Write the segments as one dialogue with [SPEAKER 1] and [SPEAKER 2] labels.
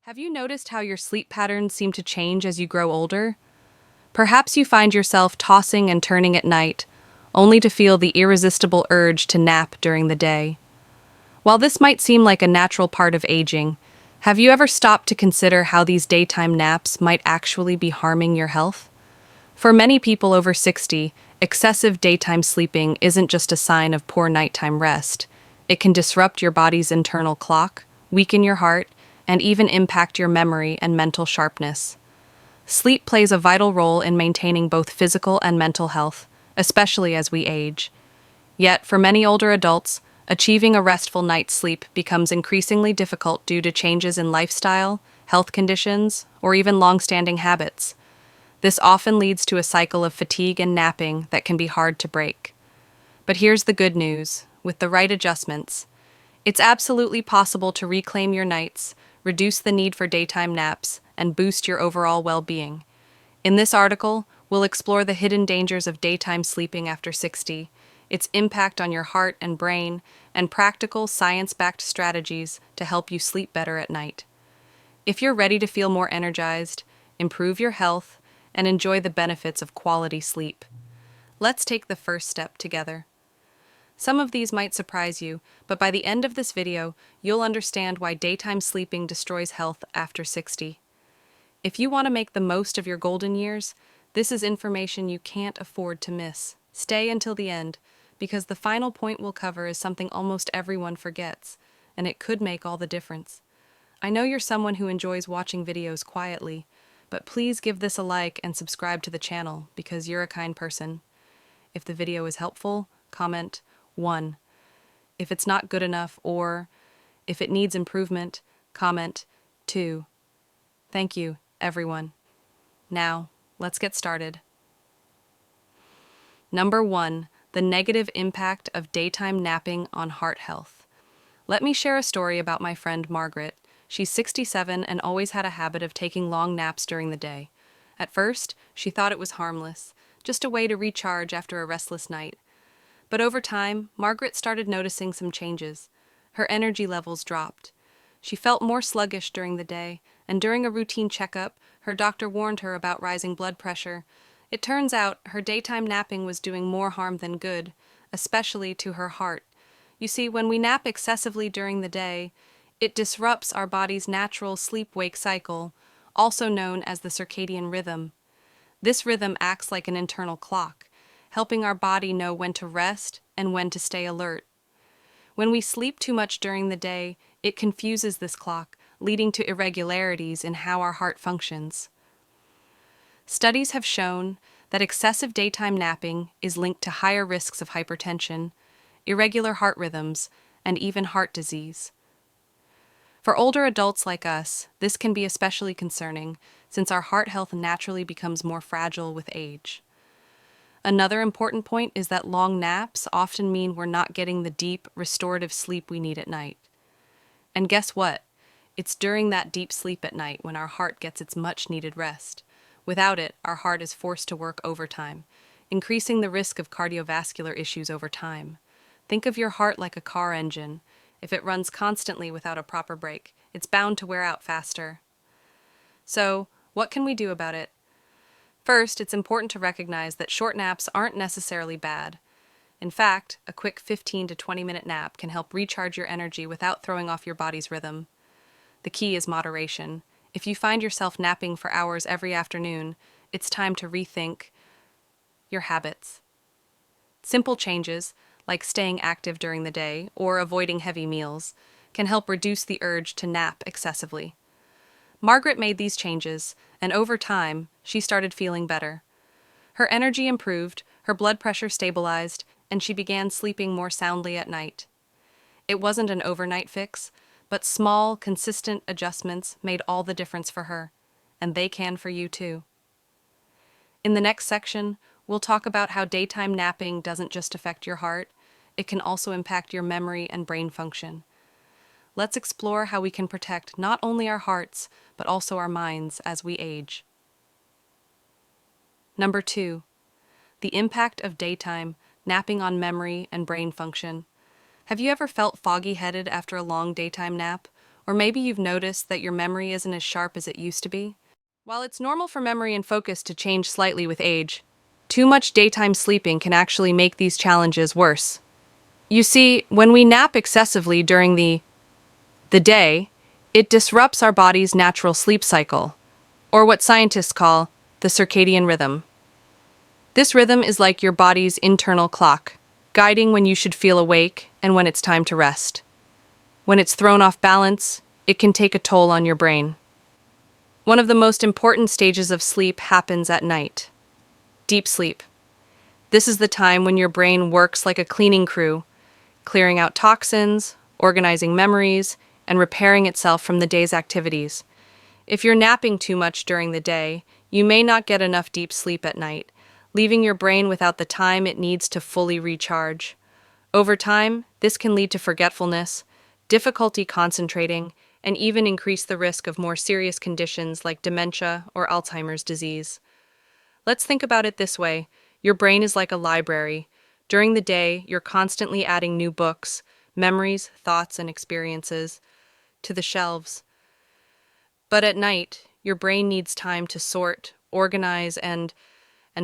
[SPEAKER 1] Have you noticed how your sleep patterns seem to change as you grow older? Perhaps you find yourself tossing and turning at night, only to feel the irresistible urge to nap during the day. While this might seem like a natural part of aging, have you ever stopped to consider how these daytime naps might actually be harming your health? For many people over 60, excessive daytime sleeping isn't just a sign of poor nighttime rest. It can disrupt your body's internal clock, weaken your heart, and even impact your memory and mental sharpness. Sleep plays a vital role in maintaining both physical and mental health, especially as we age. Yet, for many older adults, achieving a restful night's sleep becomes increasingly difficult due to changes in lifestyle, health conditions, or even long-standing habits. This often leads to a cycle of fatigue and napping that can be hard to break. But here's the good news: with the right adjustments, it's absolutely possible to reclaim your nights, reduce the need for daytime naps, and boost your overall well-being. In this article, we'll explore the hidden dangers of daytime sleeping after 60, its impact on your heart and brain, and practical, science-backed strategies to help you sleep better at night. If you're ready to feel more energized, improve your health, and enjoy the benefits of quality sleep, let's take the first step together. Some of these might surprise you, but by the end of this video, you'll understand why daytime sleeping destroys health after 60. If you want to make the most of your golden years, this is information you can't afford to miss. Stay until the end, because the final point we'll cover is something almost everyone forgets, and it could make all the difference. I know you're someone who enjoys watching videos quietly, but please give this a like and subscribe to the channel, because you're a kind person. If the video is helpful, comment 1. If it's not good enough, or if it needs improvement, comment 2. Thank you, everyone. Now, let's get started. Number 1. The negative impact of daytime napping on heart health. Let me share a story about my friend Margaret. She's 67 and always had a habit of taking long naps during the day. At first, she thought it was harmless, just a way to recharge after a restless night. But over time, Margaret started noticing some changes. Her energy levels dropped. She felt more sluggish during the day, and during a routine checkup, her doctor warned her about rising blood pressure. It turns out her daytime napping was doing more harm than good, especially to her heart. You see, when we nap excessively during the day, it disrupts our body's natural sleep-wake cycle, also known as the circadian rhythm. This rhythm acts like an internal clock, helping our body know when to rest and when to stay alert. When we sleep too much during the day, it confuses this clock, leading to irregularities in how our heart functions. Studies have shown that excessive daytime napping is linked to higher risks of hypertension, irregular heart rhythms, and even heart disease. For older adults like us, this can be especially concerning, since our heart health naturally becomes more fragile with age. Another important point is that long naps often mean we're not getting the deep, restorative sleep we need at night. And guess what? It's during that deep sleep at night when our heart gets its much-needed rest. Without it, our heart is forced to work overtime, increasing the risk of cardiovascular issues over time. Think of your heart like a car engine. If it runs constantly without a proper break, it's bound to wear out faster. So, what can we do about it? First, it's important to recognize that short naps aren't necessarily bad. In fact, a quick 15 to 20-minute nap can help recharge your energy without throwing off your body's rhythm. The key is moderation. If you find yourself napping for hours every afternoon, it's time to rethink your habits. Simple changes, like staying active during the day or avoiding heavy meals, can help reduce the urge to nap excessively. Margaret made these changes, and over time, she started feeling better. Her energy improved, her blood pressure stabilized, and she began sleeping more soundly at night. It wasn't an overnight fix, but small, consistent adjustments made all the difference for her, and they can for you too. In the next section, we'll talk about how daytime napping doesn't just affect your heart, it can also impact your memory and brain function. Let's explore how we can protect not only our hearts, but also our minds as we age. Number 2. The impact of daytime napping on memory and brain function. Have you ever felt foggy-headed after a long daytime nap, Or maybe you've noticed that your memory isn't as sharp as it used to be. While it's normal for memory and focus to change slightly with age, too much daytime sleeping can actually make these challenges worse. You see, when we nap excessively during the day, it disrupts our body's natural sleep cycle, or what scientists call the circadian rhythm. This rhythm is like your body's internal clock, guiding when you should feel awake and when it's time to rest. When it's thrown off balance, it can take a toll on your brain. One of the most important stages of sleep happens at night. Deep sleep. This is the time when your brain works like a cleaning crew, clearing out toxins, organizing memories, and repairing itself from the day's activities. If you're napping too much during the day, you may not get enough deep sleep at night, leaving your brain without the time it needs to fully recharge. Over time, this can lead to forgetfulness, difficulty concentrating, and even increase the risk of more serious conditions like dementia or Alzheimer's disease. Let's think about it this way. Your brain is like a library. During the day, you're constantly adding new books, memories, thoughts, and experiences to the shelves. But at night, your brain needs time to sort, organize, and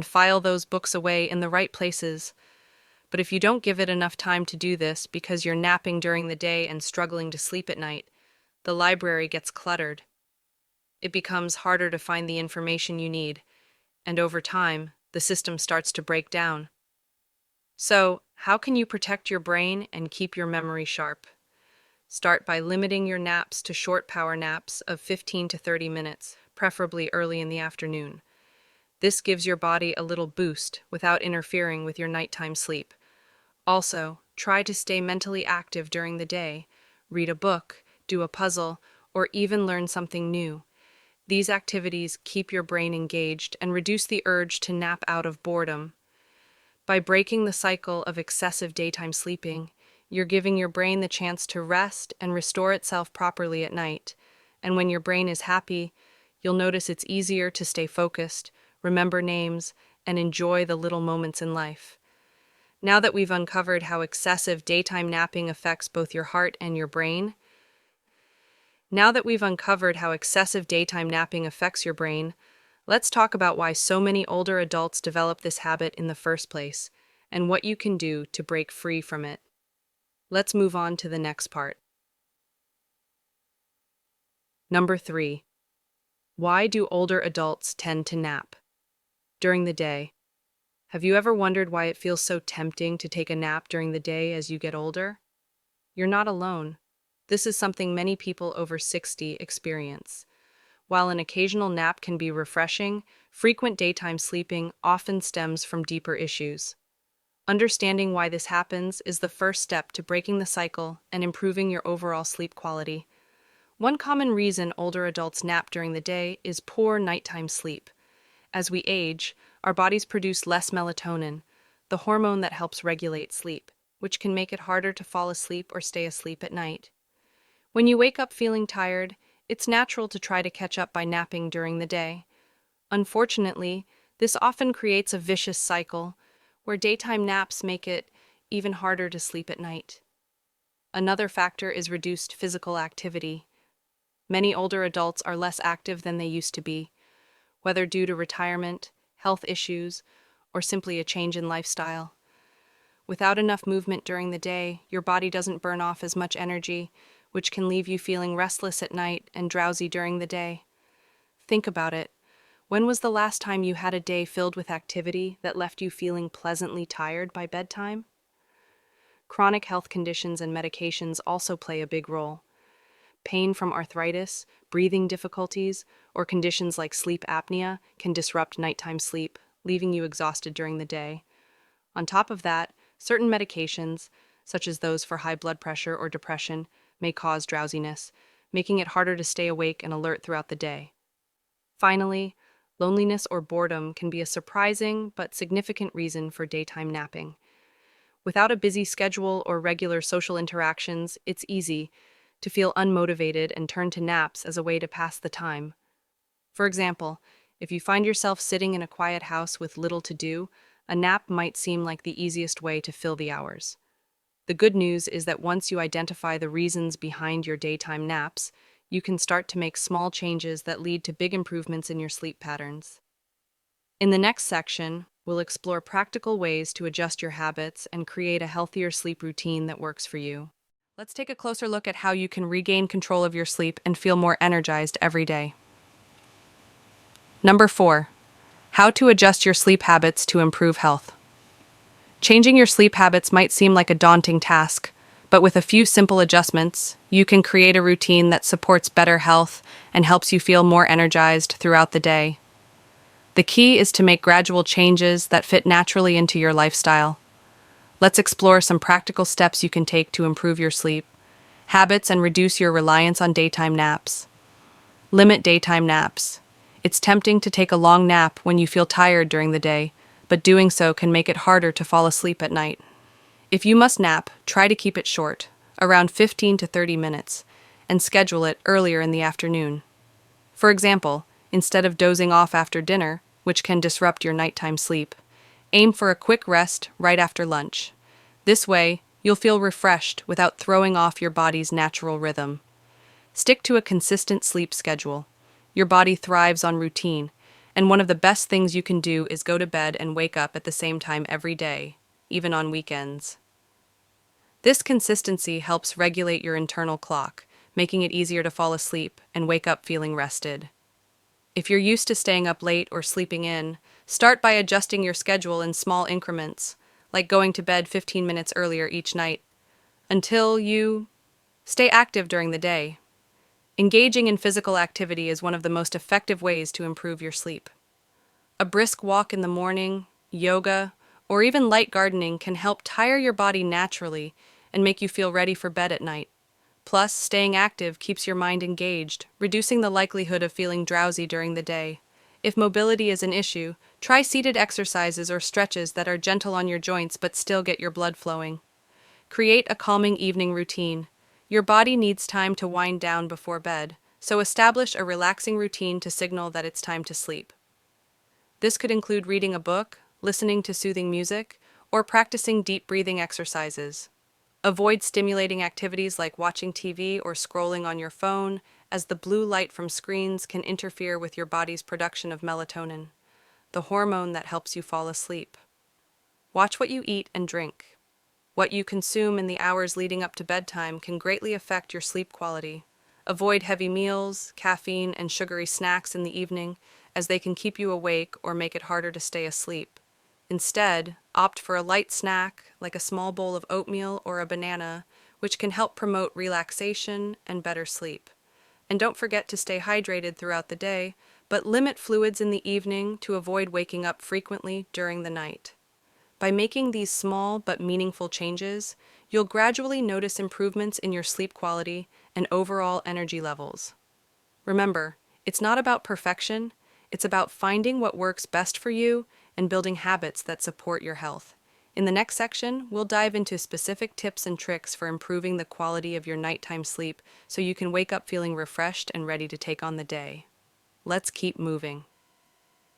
[SPEAKER 1] file those books away in the right places. But if you don't give it enough time to do this because you're napping during the day and struggling to sleep at night, the library gets cluttered. It becomes harder to find the information you need, and over time, the system starts to break down. So, how can you protect your brain and keep your memory sharp? Start by limiting your naps to short power naps of 15 to 30 minutes, preferably early in the afternoon. This gives your body a little boost without interfering with your nighttime sleep. Also, try to stay mentally active during the day. Read a book, do a puzzle, or even learn something new. These activities keep your brain engaged and reduce the urge to nap out of boredom. By breaking the cycle of excessive daytime sleeping, you're giving your brain the chance to rest and restore itself properly at night. And when your brain is happy, you'll notice it's easier to stay focused, remember names, and enjoy the little moments in life. Now that we've uncovered how excessive daytime napping affects both your heart and your brain, let's talk about why so many older adults develop this habit in the first place and what you can do to break free from it. Let's move on to the next part. Number 3. Why do older adults tend to nap during the day? Have you ever wondered why it feels so tempting to take a nap during the day as you get older? You're not alone. This is something many people over 60 experience. While an occasional nap can be refreshing, frequent daytime sleeping often stems from deeper issues. Understanding why this happens is the first step to breaking the cycle and improving your overall sleep quality. One common reason older adults nap during the day is poor nighttime sleep. As we age, our bodies produce less melatonin, the hormone that helps regulate sleep, which can make it harder to fall asleep or stay asleep at night. When you wake up feeling tired, it's natural to try to catch up by napping during the day. Unfortunately, this often creates a vicious cycle where daytime naps make it even harder to sleep at night. Another factor is reduced physical activity. Many older adults are less active than they used to be, whether due to retirement, health issues, or simply a change in lifestyle. Without enough movement during the day, your body doesn't burn off as much energy, which can leave you feeling restless at night and drowsy during the day. Think about it. When was the last time you had a day filled with activity that left you feeling pleasantly tired by bedtime? Chronic health conditions and medications also play a big role. Pain from arthritis, breathing difficulties, or conditions like sleep apnea can disrupt nighttime sleep, leaving you exhausted during the day. On top of that, certain medications, such as those for high blood pressure or depression, may cause drowsiness, making it harder to stay awake and alert throughout the day. Finally, loneliness or boredom can be a surprising but significant reason for daytime napping. Without a busy schedule or regular social interactions, it's easy to feel unmotivated and turn to naps as a way to pass the time. For example, if you find yourself sitting in a quiet house with little to do, a nap might seem like the easiest way to fill the hours. The good news is that once you identify the reasons behind your daytime naps, you can start to make small changes that lead to big improvements in your sleep patterns. In the next section, we'll explore practical ways to adjust your habits and create a healthier sleep routine that works for you. Let's take a closer look at how you can regain control of your sleep and feel more energized every day. Number 4. How to adjust your sleep habits to improve health. Changing your sleep habits might seem like a daunting task, but with a few simple adjustments, you can create a routine that supports better health and helps you feel more energized throughout the day. The key is to make gradual changes that fit naturally into your lifestyle. Let's explore some practical steps you can take to improve your sleep habits and reduce your reliance on daytime naps. Limit daytime naps. It's tempting to take a long nap when you feel tired during the day, but doing so can make it harder to fall asleep at night. If you must nap, try to keep it short, around 15 to 30 minutes, and schedule it earlier in the afternoon. For example, instead of dozing off after dinner, which can disrupt your nighttime sleep, aim for a quick rest right after lunch. This way, you'll feel refreshed without throwing off your body's natural rhythm. Stick to a consistent sleep schedule. Your body thrives on routine, and one of the best things you can do is go to bed and wake up at the same time every day, even on weekends. This consistency helps regulate your internal clock, making it easier to fall asleep and wake up feeling rested. If you're used to staying up late or sleeping in, start by adjusting your schedule in small increments, like going to bed 15 minutes earlier each night, until you stay active during the day. Engaging in physical activity is one of the most effective ways to improve your sleep. A brisk walk in the morning, yoga, or even light gardening can help tire your body naturally and make you feel ready for bed at night. Plus, staying active keeps your mind engaged, reducing the likelihood of feeling drowsy during the day. If mobility is an issue, try seated exercises or stretches that are gentle on your joints but still get your blood flowing. Create a calming evening routine. Your body needs time to wind down before bed, so establish a relaxing routine to signal that it's time to sleep. This could include reading a book, listening to soothing music, or practicing deep breathing exercises. Avoid stimulating activities like watching TV or scrolling on your phone, as the blue light from screens can interfere with your body's production of melatonin, the hormone that helps you fall asleep. Watch what you eat and drink. What you consume in the hours leading up to bedtime can greatly affect your sleep quality. Avoid heavy meals, caffeine, and sugary snacks in the evening, as they can keep you awake or make it harder to stay asleep. Instead, opt for a light snack, like a small bowl of oatmeal or a banana, which can help promote relaxation and better sleep. And don't forget to stay hydrated throughout the day, but limit fluids in the evening to avoid waking up frequently during the night. By making these small but meaningful changes, you'll gradually notice improvements in your sleep quality and overall energy levels. Remember, it's not about perfection, it's about finding what works best for you and building habits that support your health. In the next section, we'll dive into specific tips and tricks for improving the quality of your nighttime sleep so you can wake up feeling refreshed and ready to take on the day. Let's keep moving.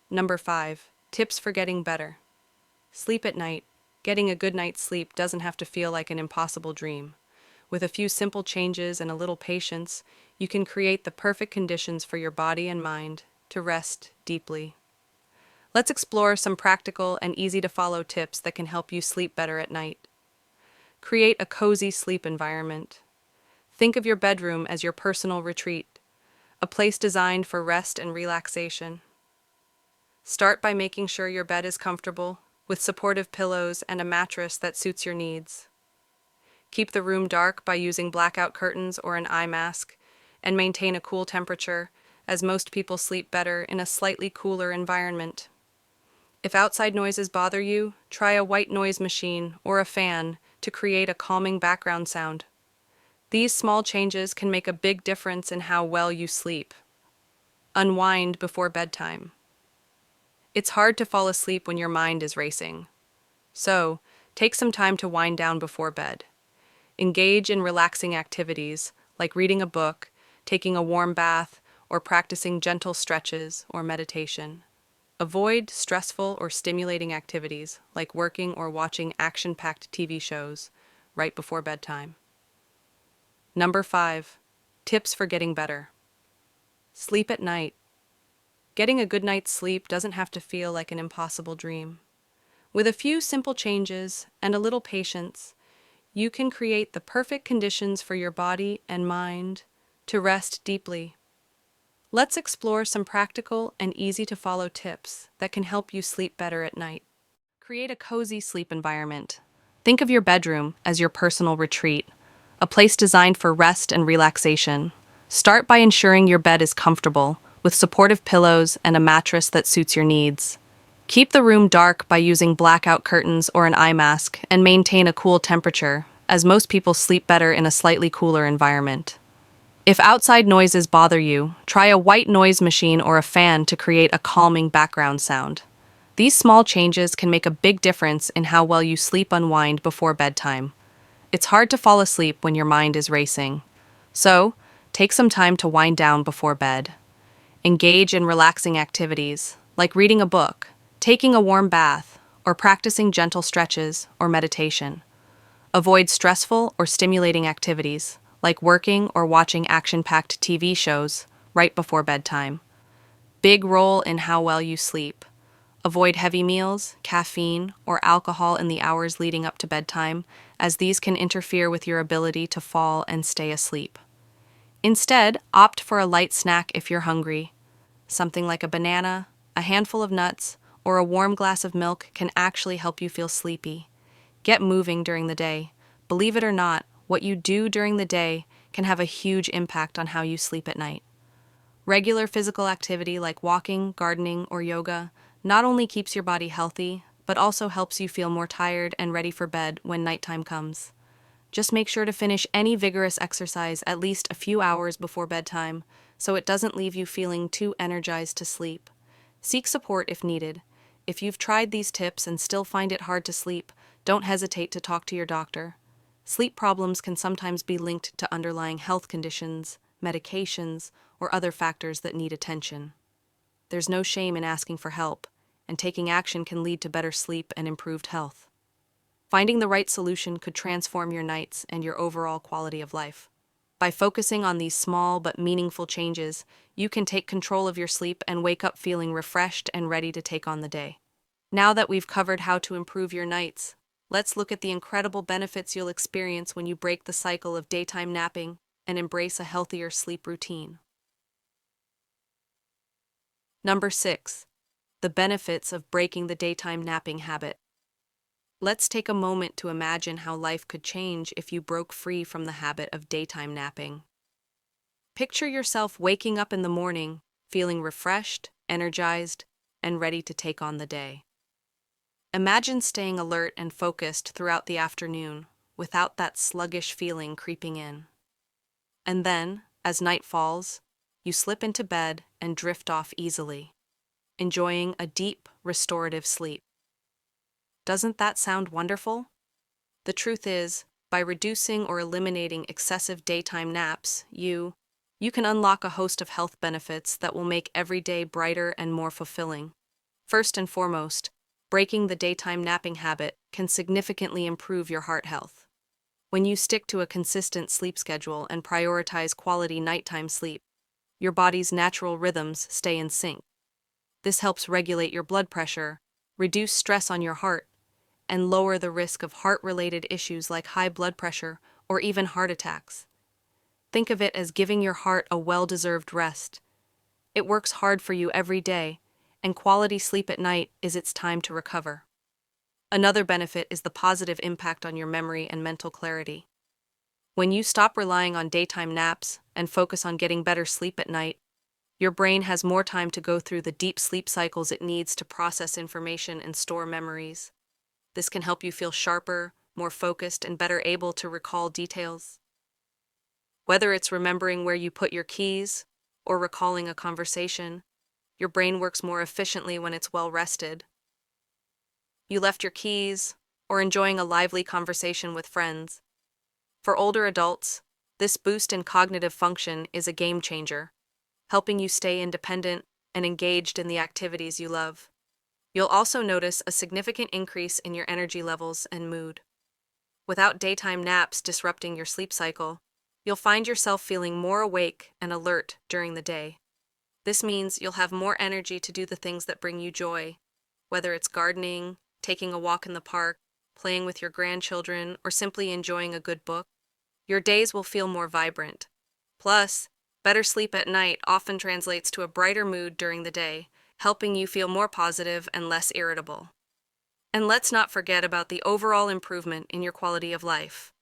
[SPEAKER 1] Number 5. Tips for getting better. Sleep at night. Getting a good night's sleep doesn't have to feel like an impossible dream. With a few simple changes and a little patience, you can create the perfect conditions for your body and mind to rest deeply. Let's explore some practical and easy-to-follow tips that can help you sleep better at night. Create a cozy sleep environment. Think of your bedroom as your personal retreat, a place designed for rest and relaxation. Start by making sure your bed is comfortable, with supportive pillows and a mattress that suits your needs. Keep the room dark by using blackout curtains or an eye mask, and maintain a cool temperature, as most people sleep better in a slightly cooler environment. If outside noises bother you, try a white noise machine or a fan to create a calming background sound. These small changes can make a big difference in how well you sleep. Unwind before bedtime. It's hard to fall asleep when your mind is racing. So, take some time to wind down before bed. Engage in relaxing activities like reading a book, taking a warm bath, or practicing gentle stretches or meditation. Avoid stressful or stimulating activities like working or watching action-packed TV shows, right before bedtime. Number 5. Tips for getting better. Sleep at night. Getting a good night's sleep doesn't have to feel like an impossible dream. With a few simple changes and a little patience, you can create the perfect conditions for your body and mind to rest deeply. Let's explore some practical and easy-to-follow tips that can help you sleep better at night. Create a cozy sleep environment. Think of your bedroom as your personal retreat, a place designed for rest and relaxation. Start by ensuring your bed is comfortable, with supportive pillows and a mattress that suits your needs. Keep the room dark by using blackout curtains or an eye mask and maintain a cool temperature, as most people sleep better in a slightly cooler environment. If outside noises bother you, try a white noise machine or a fan to create a calming background sound. These small changes can make a big difference in how well you sleep unwind before bedtime. It's hard to fall asleep when your mind is racing. So, take some time to wind down before bed. Engage in relaxing activities, like reading a book, taking a warm bath, or practicing gentle stretches or meditation. Avoid stressful or stimulating activities, like working or watching action-packed TV shows, right before bedtime. Big role in how well you sleep. Avoid heavy meals, caffeine, or alcohol in the hours leading up to bedtime, as these can interfere with your ability to fall and stay asleep. Instead, opt for a light snack if you're hungry. Something like a banana, a handful of nuts, or a warm glass of milk can actually help you feel sleepy. Get moving during the day. Believe it or not, what you do during the day can have a huge impact on how you sleep at night. Regular physical activity like walking, gardening, or yoga not only keeps your body healthy, but also helps you feel more tired and ready for bed when nighttime comes. Just make sure to finish any vigorous exercise at least a few hours before bedtime, so it doesn't leave you feeling too energized to sleep. Seek support if needed. If you've tried these tips and still find it hard to sleep, don't hesitate to talk to your doctor. Sleep problems can sometimes be linked to underlying health conditions, medications, or other factors that need attention. There's no shame in asking for help, and taking action can lead to better sleep and improved health. Finding the right solution could transform your nights and your overall quality of life. By focusing on these small but meaningful changes, you can take control of your sleep and wake up feeling refreshed and ready to take on the day. Now that we've covered how to improve your nights, let's look at the incredible benefits you'll experience when you break the cycle of daytime napping and embrace a healthier sleep routine. Number 6. The benefits of breaking the daytime napping habit. Let's take a moment to imagine how life could change if you broke free from the habit of daytime napping. Picture yourself waking up in the morning, feeling refreshed, energized, and ready to take on the day. Imagine staying alert and focused throughout the afternoon, without that sluggish feeling creeping in. And then, as night falls, you slip into bed and drift off easily, enjoying a deep, restorative sleep. Doesn't that sound wonderful? The truth is, by reducing or eliminating excessive daytime naps, you can unlock a host of health benefits that will make every day brighter and more fulfilling. First and foremost, breaking the daytime napping habit can significantly improve your heart health. When you stick to a consistent sleep schedule and prioritize quality nighttime sleep, your body's natural rhythms stay in sync. This helps regulate your blood pressure, reduce stress on your heart, and lower the risk of heart-related issues like high blood pressure or even heart attacks. Think of it as giving your heart a well-deserved rest. It works hard for you every day, and quality sleep at night is its time to recover. Another benefit is the positive impact on your memory and mental clarity. When you stop relying on daytime naps and focus on getting better sleep at night, your brain has more time to go through the deep sleep cycles it needs to process information and store memories. This can help you feel sharper, more focused, and better able to recall details. Whether it's remembering where you put your keys or recalling a conversation, your brain works more efficiently when it's well rested. You left your keys or enjoying a lively conversation with friends. For older adults, this boost in cognitive function is a game changer, helping you stay independent and engaged in the activities you love. You'll also notice a significant increase in your energy levels and mood. Without daytime naps disrupting your sleep cycle, you'll find yourself feeling more awake and alert during the day. This means you'll have more energy to do the things that bring you joy, whether it's gardening, taking a walk in the park, playing with your grandchildren, or simply enjoying a good book. Your days will feel more vibrant. Plus, better sleep at night often translates to a brighter mood during the day, helping you feel more positive and less irritable. And let's not forget about the overall improvement in your quality of life.